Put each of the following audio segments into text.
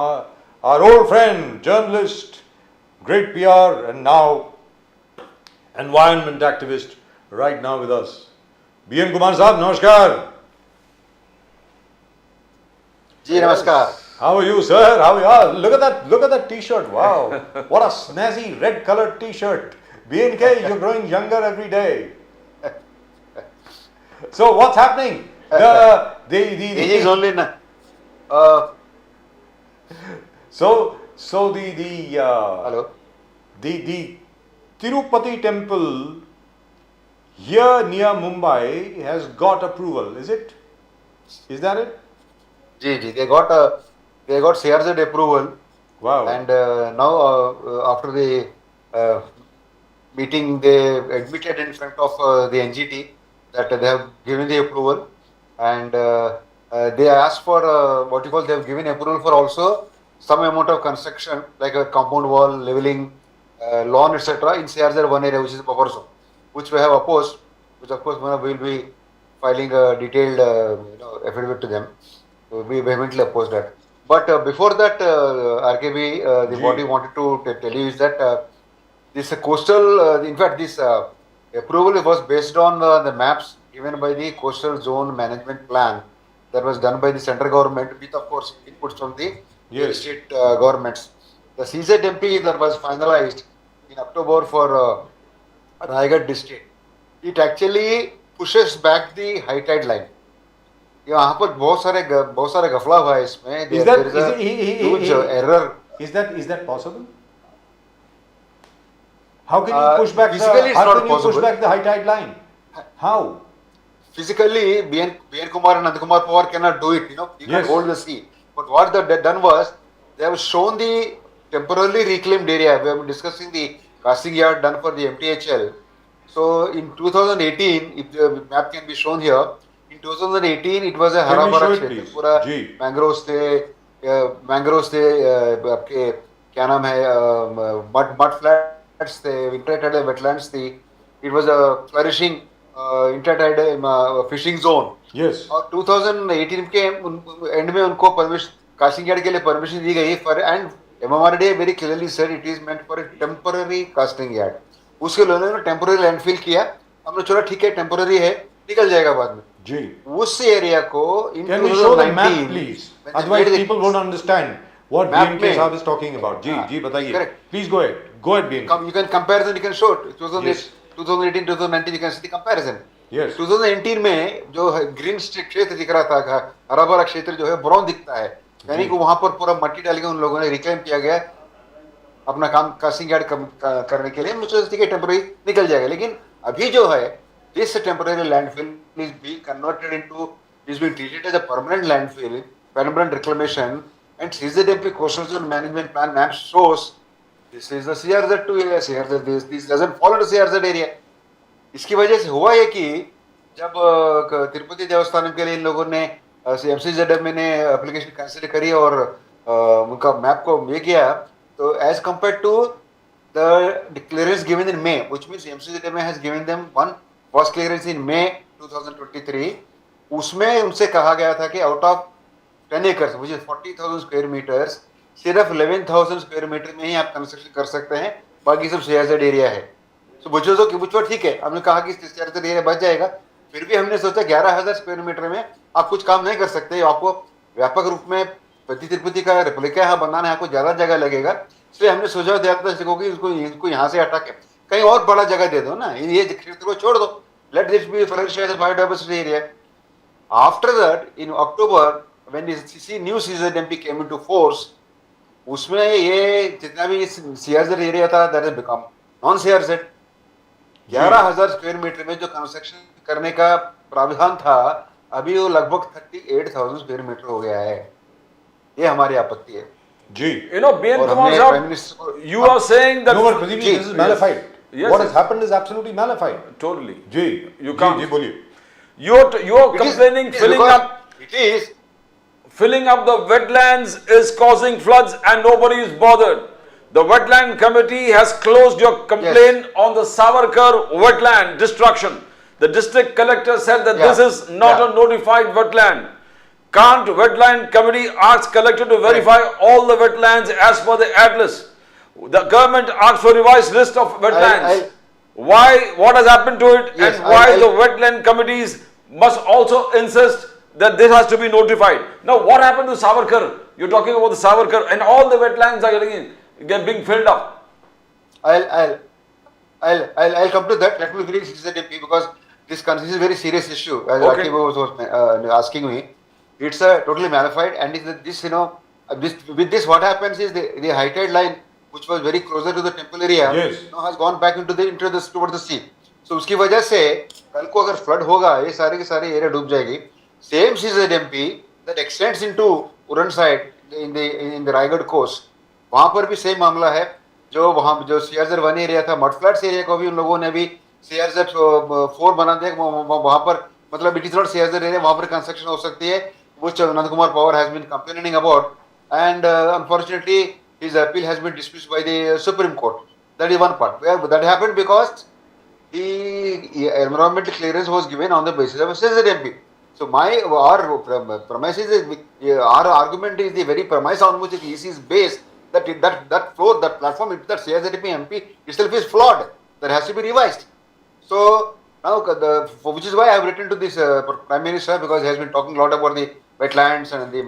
our old friend, journalist, great PR, and now environment activist, right now with us. B.N. Kumar Sahab, namaskar. Ji, namaskar. How are you, sir? How are you? Look at that T-shirt. Wow, what a snazzy red-colored T-shirt. B.N.K., you're growing younger every day. So what's happening? Age is only So hello. The Tirupati temple here near Mumbai has got approval. Is it? Is that it? Ji, they got CRZ approval. Wow. And now after the meeting, they admitted in front of the NGT that they have given the approval, and they asked for they have given approval for also some amount of construction like a compound wall, leveling, lawn, etc. in CRZ 1 area, which is a buffer zone, which we have opposed, which of course we will be filing a detailed affidavit to them. So we vehemently oppose that. But before that, RKB, the body wanted to tell you is that this coastal, in fact, this approval was based on the maps given by the Coastal Zone Management Plan that was done by the central government with, of course, inputs from the state governments. The CZMP that was finalized in October for Raigad district, it actually pushes back the high tide line. यहाँ पर बहुत सारे गफला हुआ है इसमें. There is a huge error. Is that possible? How can you push back the high tide line? How? Physically, B.N. Kumar and Nandakumar Pawar cannot do it. You can hold the sea. But what they have done was, they have shown the temporarily reclaimed area. We have been discussing the casting yard done for the MTHL. So in 2018, if the map can be shown here, in 2018 it was a हरा-भरा क्षेत्र, पूरा mangroves थे, आपके क्या नाम है, mud flats थे, intertidal wetlands थी. It was a flourishing intertidal fishing zone. Yes. और 2018 के एंड में उनको कास्टिंग यार्ड के लिए परमिशन दी गई and MMRDA very clearly said it is meant for a temporary casting yard. उसके लिए उन्होंने टेम्पोररी लैंडफिल किया. हमने चला ठीक है, टेम्पोररी है, निकल जाएगा बाद में. जी. उस एरिया को in 2019. Can we show the map, please? Otherwise people won't understand what B.N.K. Sahab is talking about. जी बताइए. Correct. Please go ahead. Go ahead, B.N.K. You can compare, you can show it. 2018, 2019, you can see the comparison. Yes. 2018 में जो green क्षेत्र दिख रहा था, हरा भरा क्षेत्र जो है ब्राउन दिखता है, यानी कि वहां पर पूरा मट्टी डाल के उन लोगों ने रिक्लेम किया गया अपना काम कास्टिंग यार्ड करने के लिए. मुझे ठीक है, टेम्पोररी निकल जाएगा. लेकिन अभी जो है, this temporary landfill is being converted into, is being treated as a permanent landfill, permanent reclamation, and CZMP Coastal Zone Management Plan map shows this is the CRZ2 area, this doesn't fall into CRZ area. इसकी वजह से हुआ है कि जब तिरुपति देवस्थानम के लिए इन लोगों ने MCZM ने एप्लीकेशन कंसिडर करी और उनका मैप को ये किया, तो as compared to the clearance given in May, which means MCZM has given them one first clearance in May 2023, उसमें उनसे कहा गया था कि out of 10 acres, which is 40,000 square meters, सिर्फ 11,000 स्क्वायर मीटर में ही आप कंस्ट्रक्शन कर सकते हैं, बाकी सब CRZ एरिया है. तो बुझो ठीक है, हमने कहा कि CRZ एरिया बच जाएगा. फिर भी हमने सोचा 11,000 स्क्वायर मीटर में आप कुछ काम नहीं कर सकते, आपको व्यापक रूप में तिरुपति का रेप्लिका यहाँ बनाना है, आपको ज़्यादा जगह लगेगा. इसलिए हमने सुझाव दिया था कि इसको यहाँ से हटा के कहीं और बड़ा जगह दे दो ना, ये क्षेत्र को छोड़ दो. Let this be flourished as a biodiversity area. After that, in October, when the new CZMP came into force, उसमें ये जितना भी CRZ एरिया था, that has become non-CRZ. 11,000 square metre में जो कंस्ट्रक्शन करने का प्रावधान था, अभी वो लगभग 38,000 स्क्वायर मीटर हो गया है. ये हमारी आपत्ति है. जी. B.N. Kumar Sahab, you are saying that this is Malafide. Yes, what has happened is absolutely Malafide. Totally. Ji. You can't. जी बोलिए. You are complaining filling up the wetlands is causing floods and nobody is bothered. The wetland committee has closed your complaint on the Savarkar wetland destruction. The district collector said that this is not a notified wetland. Can't wetland committee ask collector to verify all the wetlands as per the atlas? The government asked for revised list of wetlands. Why? What has happened to it? Yes, and why the wetland committees must also insist that this has to be notified? Now, what happened to Savarkar? You're talking about the Savarkar, and all the wetlands are being filled up. I'll come to that. Let me finish CZMP because this is a very serious issue. As Okay. Akiba was asking me, it's a totally Malafide, and this with this what happens is the high tide line, which was very closer to the temple area, Yes. now has gone back into the towards the sea. So उसकी वजह से कल को अगर flood होगा, ये सारे के सारे area डूब जाएगी. Same CZMP that extends into Uran side in the Raigad coast, वहाँ पर भी same मामला है. जो वहाँ जो CRZ1 एरिया था, मड फ्लड्स एरिया को भी उन लोगों ने भी CRZ4 बना दिया. वहाँ पर मतलब it is not CRZ area, वहाँ पर कंस्ट्रक्शन हो सकती है, which Nand Kumar Pawar has been complaining about, and unfortunately his appeal has been dismissed by the Supreme Court. That is one part. That happened because the environmental clearance was given on the basis of a CZMP. So our premise is our argument is the very premise on which the EC is based. That floor, that platform, that CZMP MP itself is flawed. That has to be revised. So now, which is why I have written to this Prime Minister, because he has been talking a lot about the wetlands and the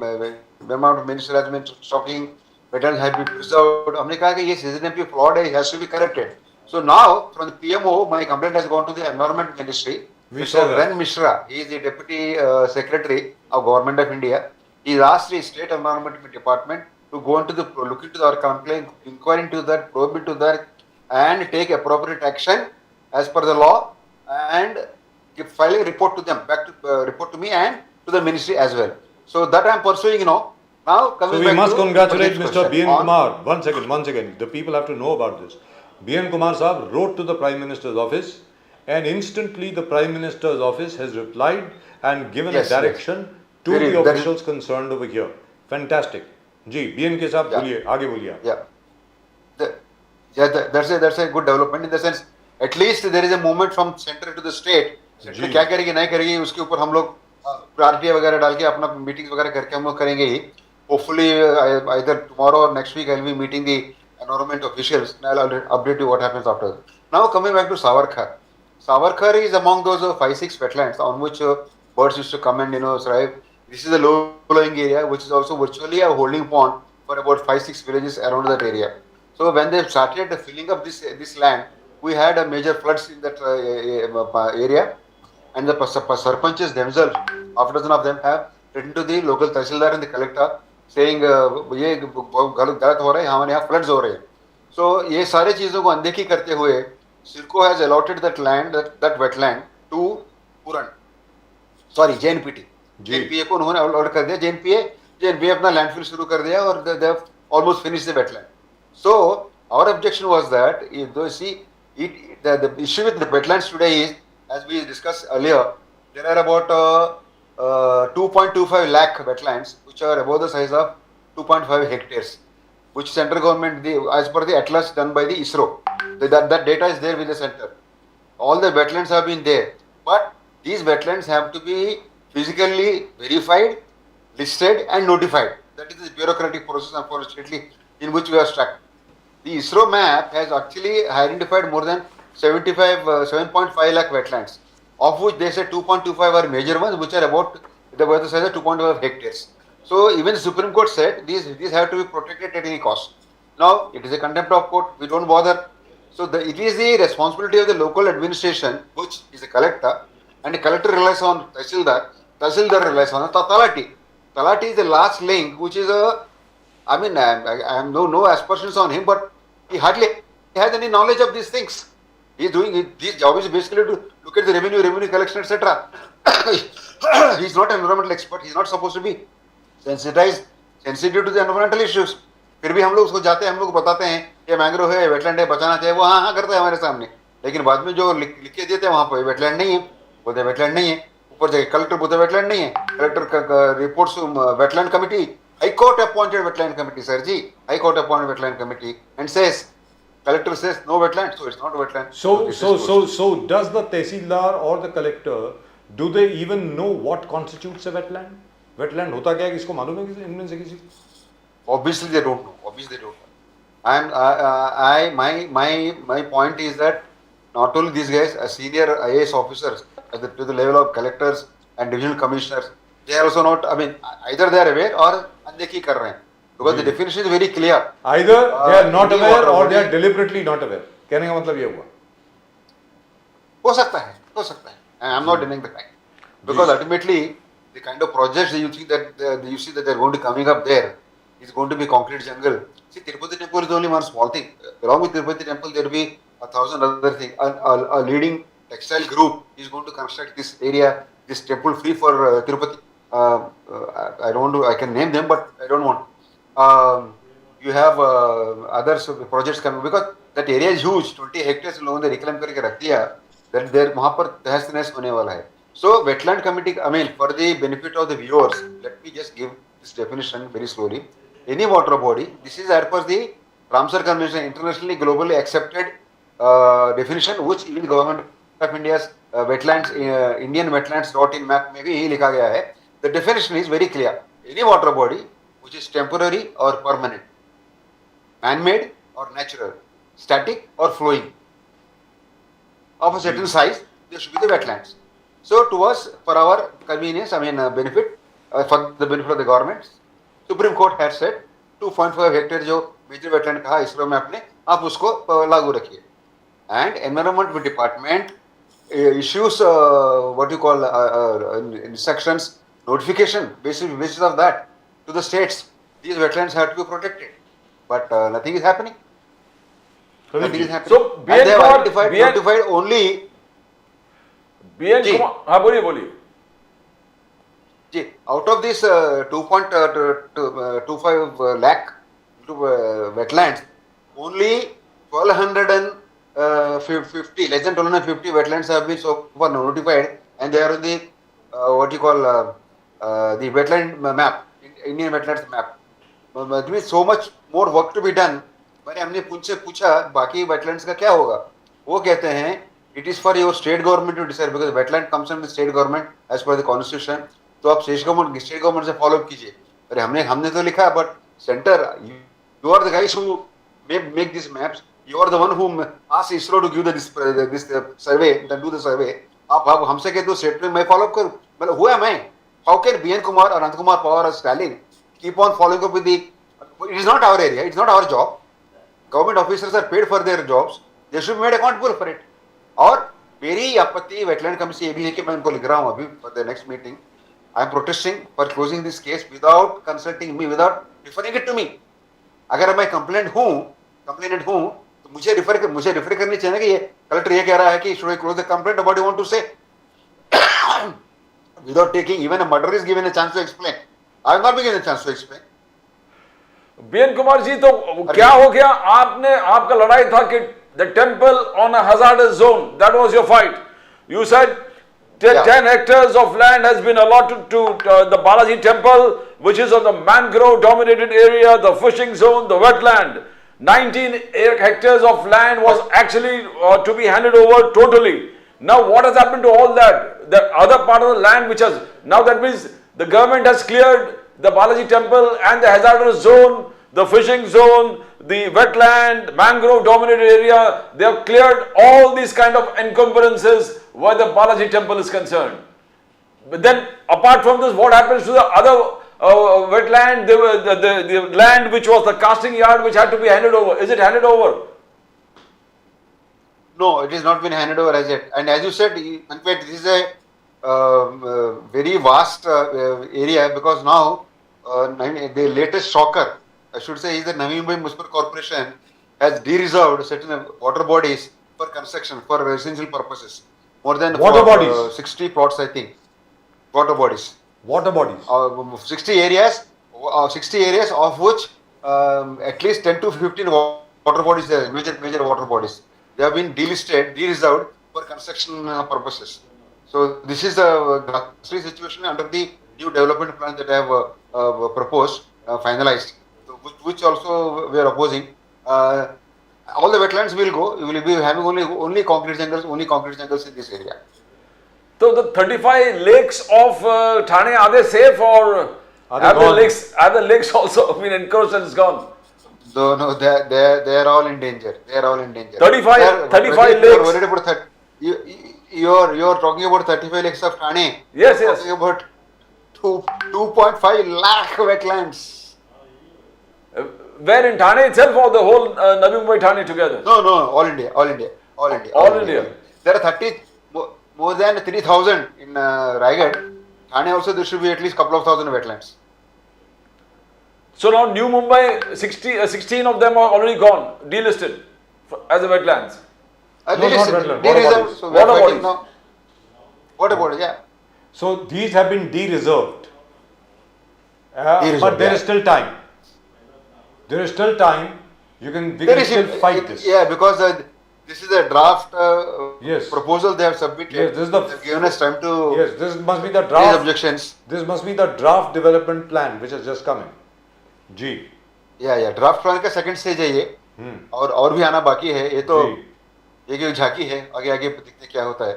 amount of minister has been talking wetlands have been preserved. हमने कहा कि ये CZMP flawed है, it has to be corrected. So now from the PMO, my complaint has gone to the Environment Ministry. Mr. Ren Mishra, he is the Deputy Secretary of Government of India. He asked the State Environment Department to go into look into our complaint, inquire into that, probe into that, and take appropriate action as per the law, and file a report to them, report to me and to the ministry as well. So that I am pursuing, Now coming So back we must to congratulate the next Mr. question. B.N. Kumar. One second. The people have to know about this. B.N. Kumar Saab wrote to the Prime Minister's office, and instantly the Prime Minister's office has replied and given a direction to the officials concerned over here. Fantastic. Ji, B.N. के साहब बोलिए, आगे बोलिए. That's a good development in the sense, at least there is a movement from center to the state. Center क्या करेगी नहीं करेगी उसके ऊपर हम लोग RTA वगैरह डाल के अपना मीटिंग्स वगैरह करके हम लोग करेंगे ही. Hopefully either tomorrow or next week I will be meeting the environment officials and I will update you what happens after that. Now coming back to Savarkar. Savarkar is among those 5-6 wetlands on which birds used to come and thrive. This is a low-lying area which is also virtually a holding pond for about 5-6 villages around that area. So when they started filling up this land, we had a major floods in that area, and the sarpanches themselves, half a dozen of them, have written to the local tahsildar and the collector saying ये गलत हो रहा है, हमारे यहाँ floods हो रहे हैं. So ये सारे चीजों को अनदेखी करते हुए CIRCO has allotted that land, that wetland to Puran. Sorry, JNPT. JNPA को उन्होंने allot कर दिया. JNPA अपना landfill शुरू कर दिया और they have almost finished the wetland. So our objection was that the issue with the wetlands today is, as we discussed earlier, there are about 2.25 lakh wetlands which are above the size of 2.5 hectares, which central government, as per the atlas done by the ISRO, that data is there with the center. All the wetlands have been there, but these wetlands have to be physically verified, listed and notified. That is the bureaucratic process, unfortunately, in which we are stuck. The ISRO map has actually identified more than 7.5 lakh wetlands, of which they say 2.25 are major ones, which are about the size of 2.5 hectares. So even the Supreme Court said these have to be protected at any cost. Now it is a contempt of court. We don't bother. So it is the responsibility of the local administration, which is a collector, and the collector relies on tahsildar. Tahsildar relies on the talati. Talati is the last link, which is I have no aspersions on him, but he hardly has any knowledge of these things. He is doing his job is basically to look at the revenue collection, etc. He is not an environmental expert. He is not supposed to be sensitive to the environmental issues. फिर भी हम लोग उसको जाते हैं, हम लोग बताते हैं ये मैंग्रोव है, वेटलैंड है, बचाना चाहिए, वो हाँ करता है हमारे सामने, लेकिन बाद में जो लिख के देते हैं वहाँ पर वेटलैंड नहीं है, बोलते वेटलैंड नहीं है, ऊपर जाके कलेक्टर बोलते वेटलैंड नहीं है, कलेक्टर का reports wetland committee, High Court appointed wetland committee, sir ji, High Court appointed wetland committee, and says, collector says no wetland, so it's not wetland. So does the tehsildar or the collector, do they even know what constitutes a wetland? Wetland होता क्या है, किसको मालूम है किसी इनमें से किसी को? Obviously they don't know. Obviously they don't know. And my point is that not only these guys, senior IAS officers to the level of collectors and divisional commissioners, they are also not. I mean, either they are aware or अनदेखी कर रहे हैं. Because the definition is very clear. Either they are not any aware water or they body- are deliberately not aware. कहने का मतलब ये हुआ. हो सकता है. And I'm not denying the fact. Because ultimately, the kind of projects that you think that you see that they're going to coming up there is going to be concrete jungle. See, Tirupati temple is only one small thing. Along with Tirupati temple, there will be 1,000 other things. A leading textile group is going to construct this area, this temple free for Tirupati. I don't want to. I can name them, but I don't want. You have other projects coming because that area is huge. 20 hectares लोगों ने reclaim करके रख दिया. Then there वहाँ पर तहस नहस होने वाला है. So wetland committee. I mean, for the benefit of the viewers, let me just give this definition very slowly. Any water body. This is as per the Ramsar Convention, internationally, globally accepted definition, which even government of India's wetlands, Indian wetlands.in map में भी यही लिखा गया है. The definition is very clear. Any water body which is temporary or permanent, man-made or natural, static or flowing, of a certain size, there should be the wetlands. So to us, for our convenience, I mean benefit, for the benefit of the government, Supreme Court has said 2.5 hectare जो major wetland कहा इसरो में आपने, आप उसको लागू रखिए. And Environment Department issues what you call instructions, notification basis of that to the states. These wetlands have to be protected, but nothing is happening. Nothing is happening. So, and they have notified only. BN Kumar, हाँ बोलिए. Out of this 2.25 lakh wetlands, only 1,250, less than 1,250 wetlands have been so far notified, and they are in the what you call the wetland map, Indian wetlands map. There is so much more work to be done. मैंने हमने उनसे पूछा बाकी wetlands का क्या होगा? वो कहते हैं it is for your state government to decide because wetland comes from the state government as per the constitution. तो आप state government से follow up कीजिए. अरे हमने तो लिखा but center, you are the guys who make these maps. You are the one who asked ISRO to give this survey, then do the survey. आप हमसे कहते हो state में मैं follow up करूँ. मतलब who am I? How can BN Kumar or Anant Kumar Pawar or Stalin keep on following up with the? It is not our area. It's not our job. Government officers are paid for their jobs. They should be made accountable for it. और मेरी आपत्ति wetland committee से ये भी है कि मैं उनको लिख रहा हूँ अभी for the next meeting. I am protesting for closing this case without consulting me, without referring it to me. अगर मैं complainant हूँ तो मुझे refer करनी चाहिए ना कि ये कलेक्टर ये कह रहा है कि should I close the complaint? What do you want to say? Without taking even a murderer is given a chance to explain. I have not been given a chance to explain. BN Kumar जी तो क्या हो गया? आपका लड़ाई था कि the temple on a hazardous zone, that was your fight. You said 10 hectares of land has been allotted to the Balaji temple, which is on the mangrove dominated area, the fishing zone, the wetland. 19 hectares of land was actually to be handed over totally. Now what has happened to all that? The other part of the land which has, now that means the government has cleared the Balaji temple and the hazardous zone, the fishing zone, the wetland, mangrove dominated area, they have cleared all these kind of encumbrances where the Balaji temple is concerned. But then apart from this, what happens to the other wetland, the land which was the casting yard which had to be handed over? Is it handed over? No, it has not been handed over as yet. And as you said, in fact, this is a very vast area because now the latest shocker, I should say, is that Navi Mumbai Municipal Corporation has de-reserved certain water bodies for construction for residential purposes. More than 60 plots, I think. Water bodies. 60 areas of which at least 10 to 15 water bodies, major water bodies. They have been delisted, de-reserved for construction purposes. So this is the situation under the new development plan that I have proposed, finalized, which also we are opposing. All the wetlands will go. We will be having only concrete jungles in this area. So the 35 lakes of Thane, are they safe or Are they have gone? the lakes also been encroached and it's gone? No, they are all in danger. They are all in danger. 35 You're lakes. worried about you're talking about 35 lakes of Thane. Yes, You're yes. talking about 2.5 lakh wetlands. Where in Thane itself or the whole Navi Mumbai Thane together? No, all India. All India. There are more than 3,000 in Raigad. Thane also there should be at least couple of thousand wetlands. So now New Mumbai, 16 of them are already gone, delisted as a wetlands. not Delisted, wetland, water de-reserved. bodies. So we are Water fighting bodies. now. Water bodies, yeah. So these have been de-reserved. De-reserved, But there yeah. is still time. There is still time. We There can is still fight this. Yeah, because this is a draft Yes. proposal they have submitted. Yes, this is the- They have given us time to Yes, this must be the raise draft. objections. This must be the draft development plan which has just come in. G. या draft plan का second stage है ये और भी आना बाकी है ये तो जी। एक झांकी है आगे आगे देखते क्या होता है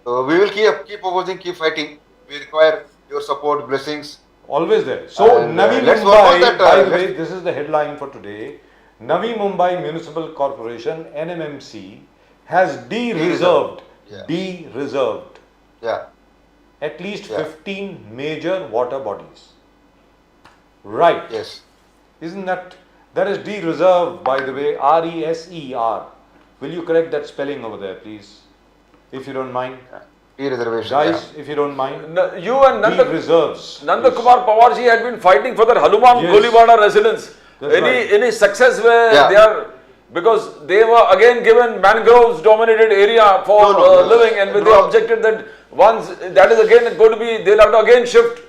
तो we will keep opposing keep fighting we require your support blessings Always there. So And, Navi let's work on Mumbai, that, by the way, let's- this is the headline for today. Navi Mumbai Municipal Corporation (NMMC) has de-reserved, Yeah. de-reserved या at least Yeah. 15 major water bodies. Right? Yes Isn't that is de-reserved, by the way? RESER. Will you correct that spelling over there, please, if you don't mind, E reservation guys? If you don't mind, You and de-reserves. Nanda Kumar Pawarji had been fighting for that Hanuman Yes. Golibada residence. That's right. Any success where Yeah. they are, because they were again given mangroves dominated area for No, living, and they no. objected that once that is again going to be, they'll have to again shift.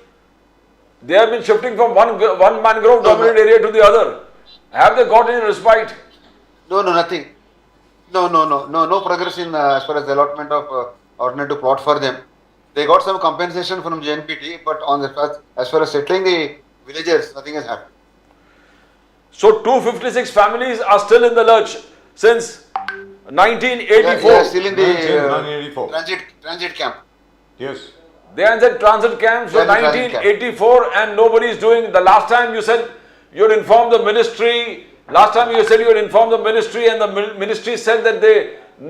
They have been shifting from one mangrove dominated area to the other. Have they got any respite? No, nothing. No progress in as far as the allotment of alternative plot for them. They got some compensation from JNPT, but as far as settling the villagers, nothing has happened. So 256 families are still in the lurch since 1984. They are still in the 1984. transit camp. Yes. They are in the transit camps for Transit camp. 1984 and nobody is doing. The last time you said you had informed the ministry. Last time you said you had informed the ministry, and the ministry said that they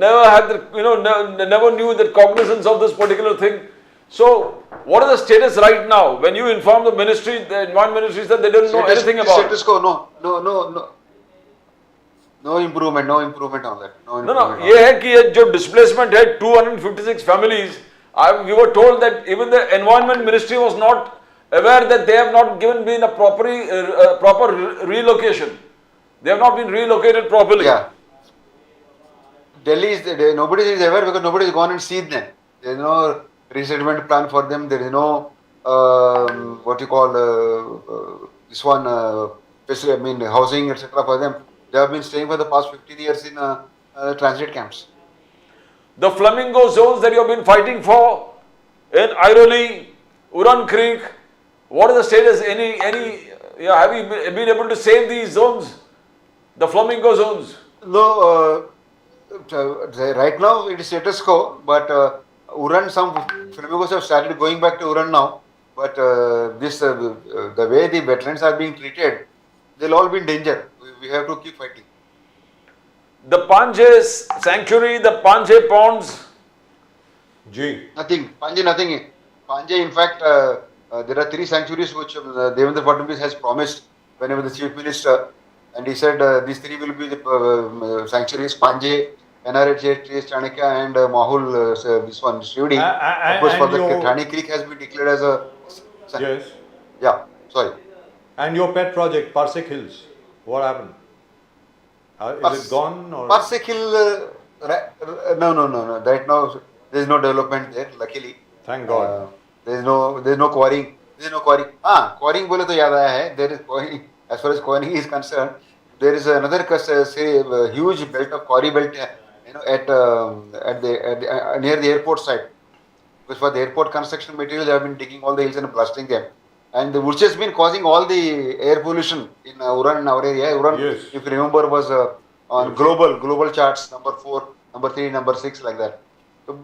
never had the, never knew the cognizance of this particular thing. So what is the status right now? When you inform the ministry, the environment ministry said they didn't know anything about it. Status quo, no improvement on that. No. ये है कि ये जो displacement है 256 families. We were told that even the environment ministry was not aware that they have not been a proper relocation. They have not been relocated properly. Yeah. Nobody is aware because nobody has gone and seen them. There is no resettlement plan for them. There is no what you call this one housing, etc. for them. They have been staying for the past 15 years in transit camps. The flamingo zones that you have been fighting for in Airoli, Uran Creek, what is the status? Have you been able to save these zones? The flamingo zones? No, right now it is status quo, but Uran, some flamingos have started going back to Uran now. But the way the veterans are being treated, they'll all be in danger. We have to keep fighting. The Panje sanctuary, the Panje ponds. G. Nothing. Panje, in fact, there are 3 sanctuaries which Devendra Fadnavis has promised whenever the chief minister, and he said these 3 will be the sanctuaries: Panje, NRH, Chanakya, and Mahul, this one, Shivdi. Of course, for the Thane Creek has been declared as a. Yes. Yeah, sorry. And your pet project, Parsik Hills, what happened? Is it gone or? Parsik Hill, no. Right now there is no development there. Luckily. Thank God. There is no quarrying. Quarrying बोले तो याद आया है. There is quarrying. As far as quarrying is concerned, there is another huge belt of quarry belt, at near the airport site. Because for the airport construction material, they have been digging all the hills and blasting them, and which has been causing all the air pollution in Uran, our area. Uran, Yes. if you remember, was on global charts number 4, number 3, number 6, like that.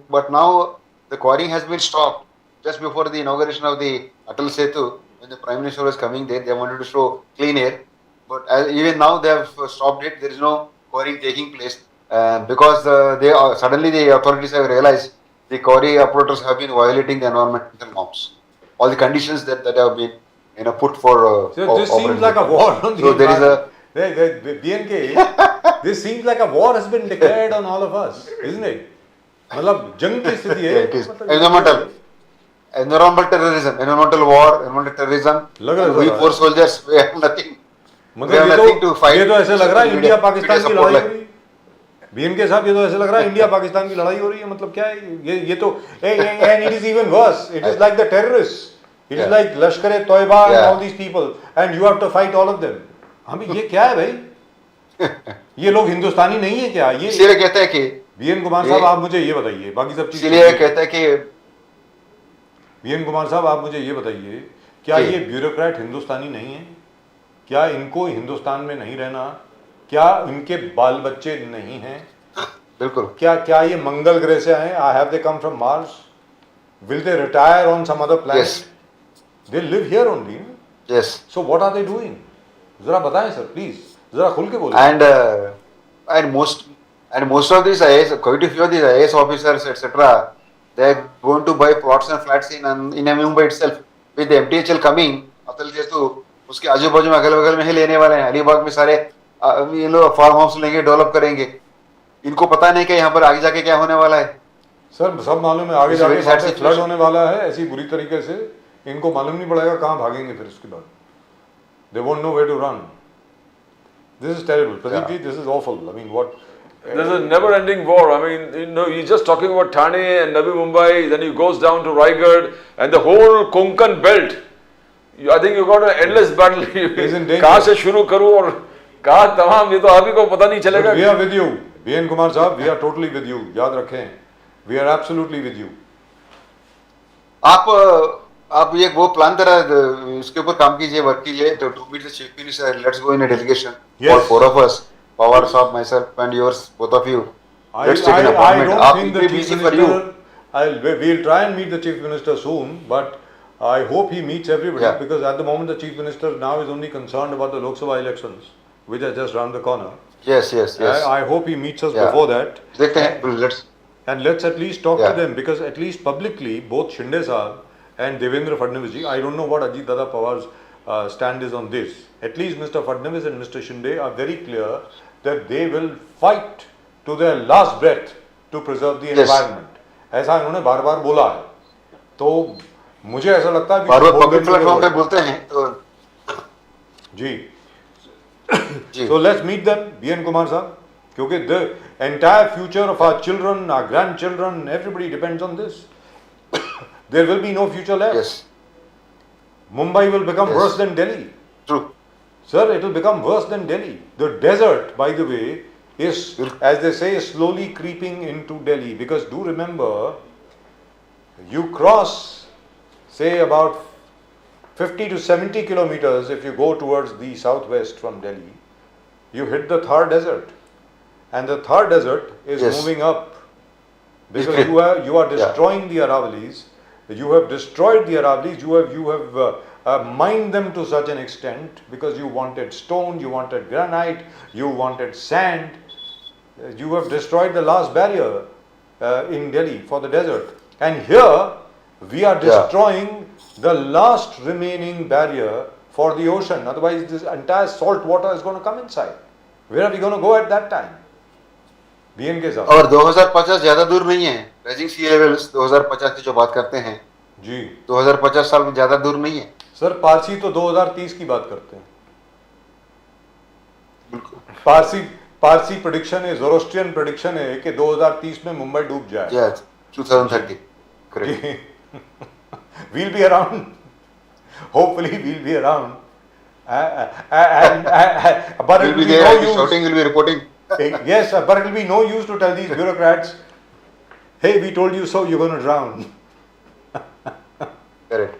But now the quarrying has been stopped just before the inauguration of the Atal Setu. When the Prime Minister was coming there, they wanted to show clean air. But even now they have stopped it. There is no quarrying taking place because suddenly the authorities have realized the quarry operators have been violating the environmental norms. All the conditions that have been put for. So this seems like a war on the So there is a. BNK, this seems like a war has been declared on all of us, isn't it? मतलब जंग की स्थिति है. It is environmental terrorism, environmental war, environmental terrorism. We poor soldiers, we have nothing. मतलब ये तो ऐसे लग रहा है इंडिया पाकिस्तान की लड़ाई हो रही है. BNK साहब, ये तो ऐसे लग रहा है इंडिया पाकिस्तान की लड़ाई हो रही है. मतलब क्या है ये तो, and it is even worse. It is like the terrorists. It is like Lashkar-e-Toiba and all these people, and you have to fight all of them. हमें ये क्या है भाई? ये लोग हिंदुस्तानी नहीं है क्या? ये इसलिए कहते हैं कि BN कुमार साहब आप मुझे ये बताइए, बाकी सब चीज इसलिए कहते हैं कि BN कुमार साहब आप मुझे ये बताइए, क्या ये ब्यूरोक्रेट हिंदुस्तानी नहीं है? क्या इनको हिंदुस्तान में नहीं रहना? क्या इनके बाल बच्चे नहीं हैं? बिल्कुल. क्या ये मंगल ग्रह से आए? Have they come from Mars? Will they retire on some other planet? Yes. They live here only. Yes. So what are they doing? जरा बताएं सर, प्लीज जरा खुल के बोलें. And most of these IAS, quite a few of these IAS officers, etc., they are going to buy plots and flats in Mumbai itself. With the MTHL coming, अतल जेतु उसके आजू बाजू में अगल बगल में ही लेने वाले हैं. अलीबाग में सारे ये लोग फार्म हाउस लेंगे, डेवलप करेंगे. इनको पता नहीं कि यहाँ पर आगे जाके क्या होने वाला है. सर सब मालूम है आगे जाके फ्लड होने वाला है ऐसी बुरी तरीके से. इनको मालूम नहीं पड़ेगा कहाँ भागेंगे फिर उसके बाद. They won't know where to run. This is terrible. Pradeep ji, this is awful. I mean, what? There's a never-ending war. I mean, you're just talking about Thane and Navi Mumbai, then it goes down to Raigad and the whole Konkan belt. I think you got an endless battle. कहाँ से शुरू करूँ और कहाँ तमाम ये तो अभी को पता नहीं चलेगा. We are with you, BN Kumar साहब. We are totally with you. याद रखें. We are absolutely with you. आप ये वो प्लान तरह इसके ऊपर काम कीजिए, वर्क कीजिए. तो to meet the chief minister, let's go in a delegation. All four of us, Pawar साहब, myself and yours, both of you. Let's take an appointment. I don't think the chief minister. We'll try and meet the chief minister soon, but I hope he meets everybody because at the moment the chief minister now is only concerned about the Lok Sabha elections, which are just round the corner. Yes. I hope he meets us before that. Let's at least talk to them because at least publicly both Shinde sahab and Devendra Fadnavis ji, I don't know what Ajit Dada Pawar's stand is on this. At least Mr. Fadnavis and Mr. Shinde are very clear that they will fight to their last breath to preserve the environment. ऐसा इन्होंने बार-बार बोला है. तो मुझे ऐसा लगता है बार-बार पब्लिक प्लेटफॉर्म पे बोलते हैं तो जी. So let's meet them, BN Kumar साहब, क्योंकि the entire future of our children, our grandchildren, everybody depends on this. There will be no future left. Yes. Mumbai will become worse than Delhi. True. Sir, it will become worse than Delhi. The desert, by the way, is, as they say, slowly creeping into Delhi. Because do remember, you cross, say, about 50 to 70 kilometers if you go towards the southwest from Delhi, you hit the Thar desert. And the Thar desert is moving up. Because you are destroying the Aravalis. You have destroyed the Aravalis. You have mined them to such an extent because you wanted stone, you wanted granite, you wanted sand. You have destroyed the last barrier in Delhi for the desert. And here we are destroying the last remaining barrier for the ocean. Otherwise this entire salt water is going to come inside. Where are we going to go at that time? BN के साथ. और 2050 ज्यादा दूर नहीं है. Rising sea levels 2050 की जो बात करते हैं जी, 2050 साल में ज्यादा दूर नहीं है. सर पारसी तो 2030 की बात करते हैं. पारसी प्रेडिक्शन है, ज़ोरोस्ट्रियन प्रेडिक्शन है कि 2030 में मुंबई डूब जाए. Yes, 2030. Correct. We'll be around. Hopefully we'll be around. But we'll be there, we'll be shouting, we'll be reporting. Yes, but it will be no use to tell these bureaucrats, hey, we told you so, you're going to drown. Correct.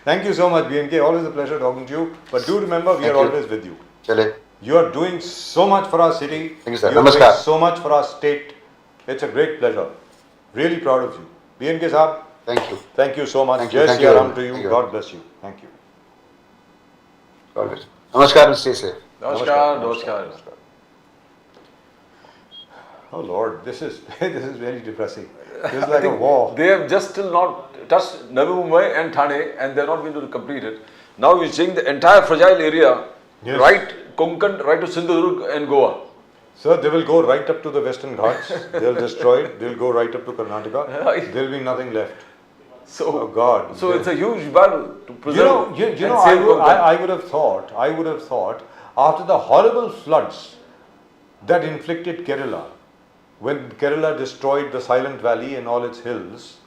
Thank you so much, BNK. Always a pleasure talking to you. But do remember, we are always with you. Chale. You are doing so much for our city. Thank you, sir. You are doing so much for our state. It's a great pleasure. Really proud of you. BNK साहब, Thank you. thank you so much. Thank you. Jai Thank Shri you. Ram to you. Thank you. God bless you. Thank you. नमस्कार, stay safe. Namaskar, namaskar. Oh Lord, this is very depressing. This is like a war. They have just still not touched Navi Mumbai and Thane, and they are not going to complete it. Now you're seeing the entire fragile area, Yes. right Konkan, right to Sindhudurg and Goa. Sir, they will go right up to the Western Ghats. They'll destroy it. They'll go right up to Karnataka. There'll be nothing left. So, Oh God. so it's a huge battle to preserve. You and know, save Konkan. I would have thought after the horrible floods that inflicted Kerala, when Kerala destroyed the Silent Valley and all its hills,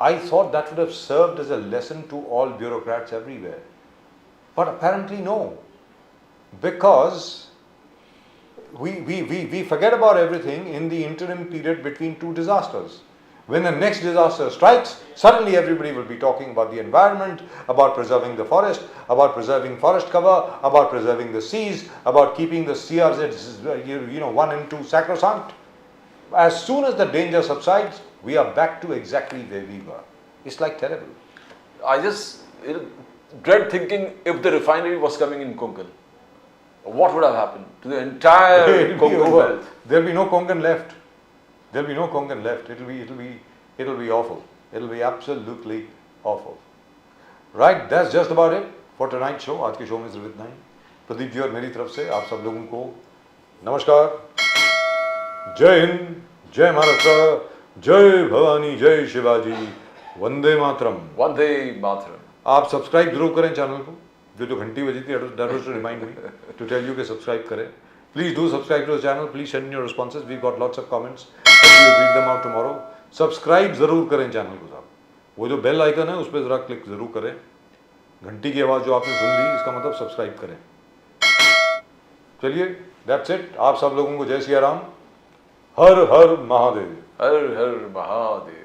I thought that would have served as a lesson to all bureaucrats everywhere. But apparently no. Because we forget about everything in the interim period between two disasters. When the next disaster strikes, suddenly everybody will be talking about the environment, about preserving the forest, about preserving forest cover, about preserving the seas, about keeping the CRZs, 1 and 2 sacrosanct. As soon as the danger subsides, we are back to exactly where we were. It's like terrible. I just dread thinking if the refinery was coming in Konkan. What would have happened to the entire It'll be Konkan over. belt? There'll be no Konkan left. There'll be no Konkan left. It'll be awful. It'll be absolutely awful. Right, that's just about it for tonight's show. आज के show में सिर्फ इतना ही. प्रदीप जी और मेरी तरफ से आप सब लोगों को नमस्कार. जय हिंद, जय महाराष्ट्र, जय भवानी, जय शिवाजी, वंदे मातरम. Vande Mataram. आप सब्सक्राइब जरूर करें चैनल को. जो घंटी बजी थी, that was to remind me to tell you कि सब्सक्राइब करें. Please do subscribe to the channel. Please send in your responses. We've got lots of comments. We will read them out tomorrow. Subscribe जरूर करें channel को साहब. वो जो bell icon है उस पर जरा क्लिक जरूर करें. घंटी की आवाज़ जो आपने सुन ली, इसका मतलब सब्सक्राइब करें. चलिए, दैट्स इट. आप सब लोगों को जय सिया राम. हर हर महादेव. Har Har Mahadev.